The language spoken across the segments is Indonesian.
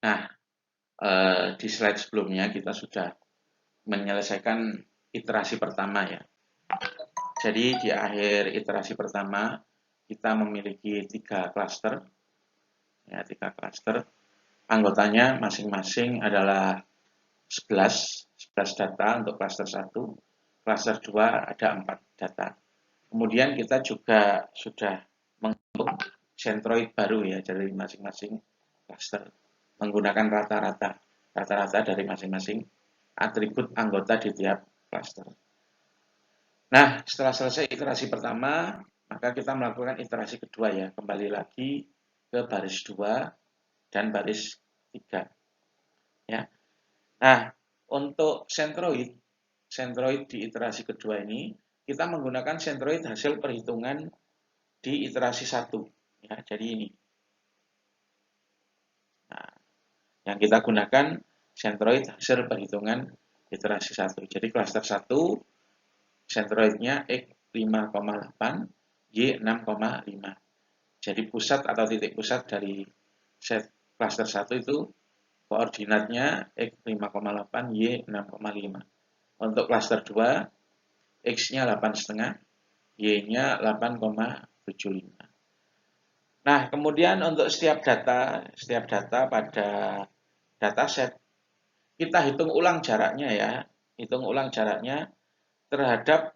Nah, di slide sebelumnya kita sudah menyelesaikan iterasi pertama ya. Jadi di akhir iterasi pertama kita memiliki 3 klaster, ya 3 klaster. Anggotanya masing-masing adalah 11 data untuk klaster 1, klaster 2 ada 4 data. Kemudian kita juga sudah menghitung sentroid baru ya dari masing-masing klaster menggunakan rata-rata dari masing-masing atribut anggota di tiap klaster. Nah, setelah selesai iterasi pertama, maka kita melakukan iterasi kedua ya, kembali lagi ke baris 2 dan baris 3 ya. Nah, untuk sentroid di iterasi kedua ini kita menggunakan sentroid hasil perhitungan di iterasi 1 ya. Jadi ini. Nah, yang kita gunakan sentroid hasil perhitungan iterasi 1. Jadi klaster 1 sentroidnya X5,8, Y6,5. Jadi pusat atau titik pusat dari set klaster 1 itu koordinatnya X5,8, Y6,5. Untuk klaster 2, X-nya 8,5, Y-nya 8,75. Nah, kemudian untuk setiap data pada dataset, kita hitung ulang jaraknya ya. Hitung ulang jaraknya terhadap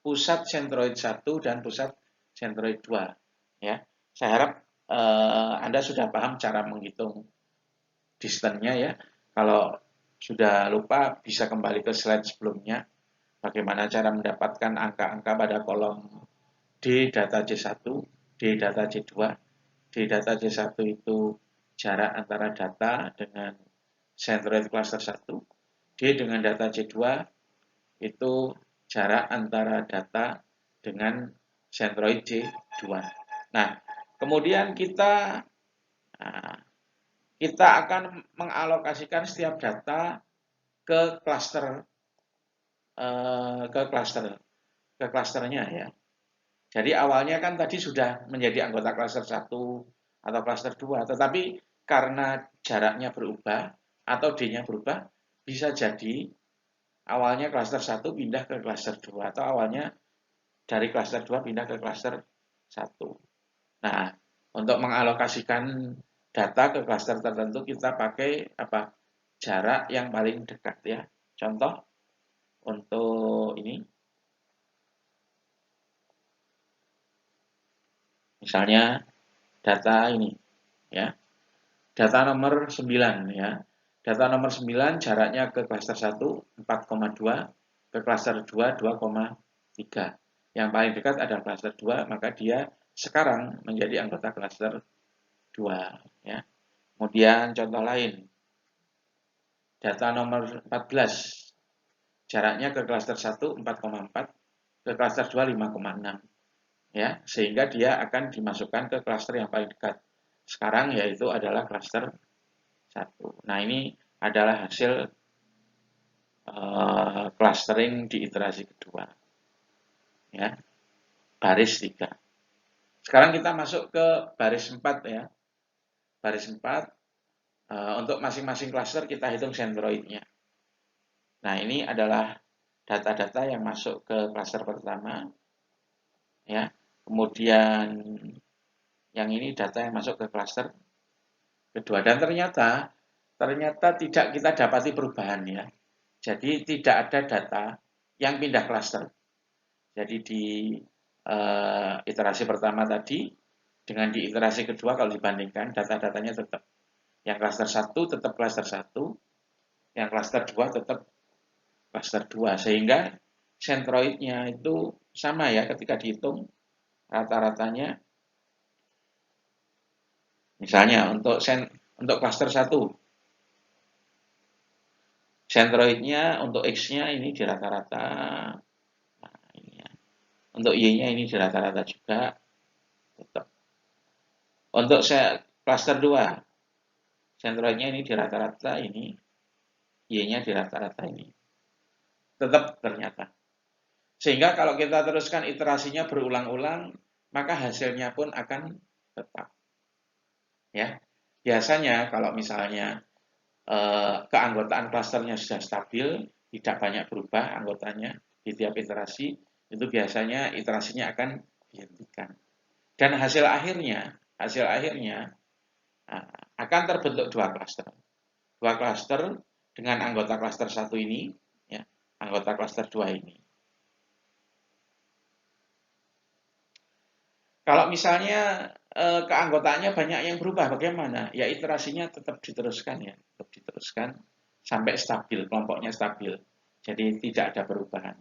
pusat sentroid 1 dan pusat sentroid 2 ya. Saya harap Anda sudah paham cara menghitung distance-nya ya. Kalau sudah lupa bisa kembali ke slide sebelumnya bagaimana cara mendapatkan angka-angka pada kolom D data C1, D data C2. D data C1 itu jarak antara data dengan sentroid cluster 1. D dengan data C2 itu jarak antara data dengan sentroid C2. Nah, kemudian nah, kita akan mengalokasikan setiap data ke klaster ke klasternya ya. Jadi awalnya kan tadi sudah menjadi anggota klaster 1 atau klaster 2, tetapi karena jaraknya berubah atau D-nya berubah, bisa jadi awalnya klaster 1 pindah ke klaster 2 atau awalnya dari klaster 2 pindah ke klaster 1. Nah, untuk mengalokasikan data ke klaster tertentu kita pakai apa? Jarak yang paling dekat ya. Contoh untuk ini misalnya data ini ya. Data nomor 9 ya. Data nomor 9 jaraknya ke klaster 1 4,2, ke klaster 2 2,3. Yang paling dekat adalah klaster 2, maka dia sekarang menjadi anggota klaster 2 ya. Kemudian contoh lain. Data nomor 14 jaraknya ke klaster 1 4,4, ke klaster 2 5,6 ya, sehingga dia akan dimasukkan ke klaster yang paling dekat. Sekarang yaitu adalah klaster 1. Nah, ini adalah hasil clustering di iterasi kedua. Ya, baris 3. Sekarang kita masuk ke baris 4 ya. Baris 4 untuk masing-masing cluster kita hitung sentroidnya. Nah, ini adalah data-data yang masuk ke cluster pertama ya. Kemudian yang ini data yang masuk ke cluster kedua dan ternyata tidak kita dapati perubahan ya. Jadi tidak ada data yang pindah klaster. Jadi di iterasi pertama tadi dengan di iterasi kedua kalau dibandingkan data-datanya tetap. Yang klaster 1 tetap klaster 1, yang klaster 2 tetap klaster 2 sehingga sentroidnya itu sama ya ketika dihitung rata-ratanya. Misalnya untuk klaster 1 sentroidnya untuk X-nya ini di rata-rata. Nah, ini ya. Untuk Y-nya ini di rata-rata juga tetap. Untuk klaster 2 sentroidnya ini di rata-rata ini, Y-nya di rata-rata ini. Tetap ternyata. Sehingga kalau kita teruskan iterasinya berulang-ulang, maka hasilnya pun akan tetap. Ya. Biasanya kalau misalnya keanggotaan klasternya sudah stabil, tidak banyak berubah anggotanya di tiap iterasi, itu biasanya iterasinya akan dihentikan. Dan hasil akhirnya akan terbentuk dua klaster. Dua klaster dengan anggota klaster 1 ini, ya, anggota klaster 2 ini. Kalau misalnya keanggotaannya banyak yang berubah, bagaimana? Ya iterasinya tetap diteruskan sampai stabil, kelompoknya stabil. Jadi tidak ada perubahan.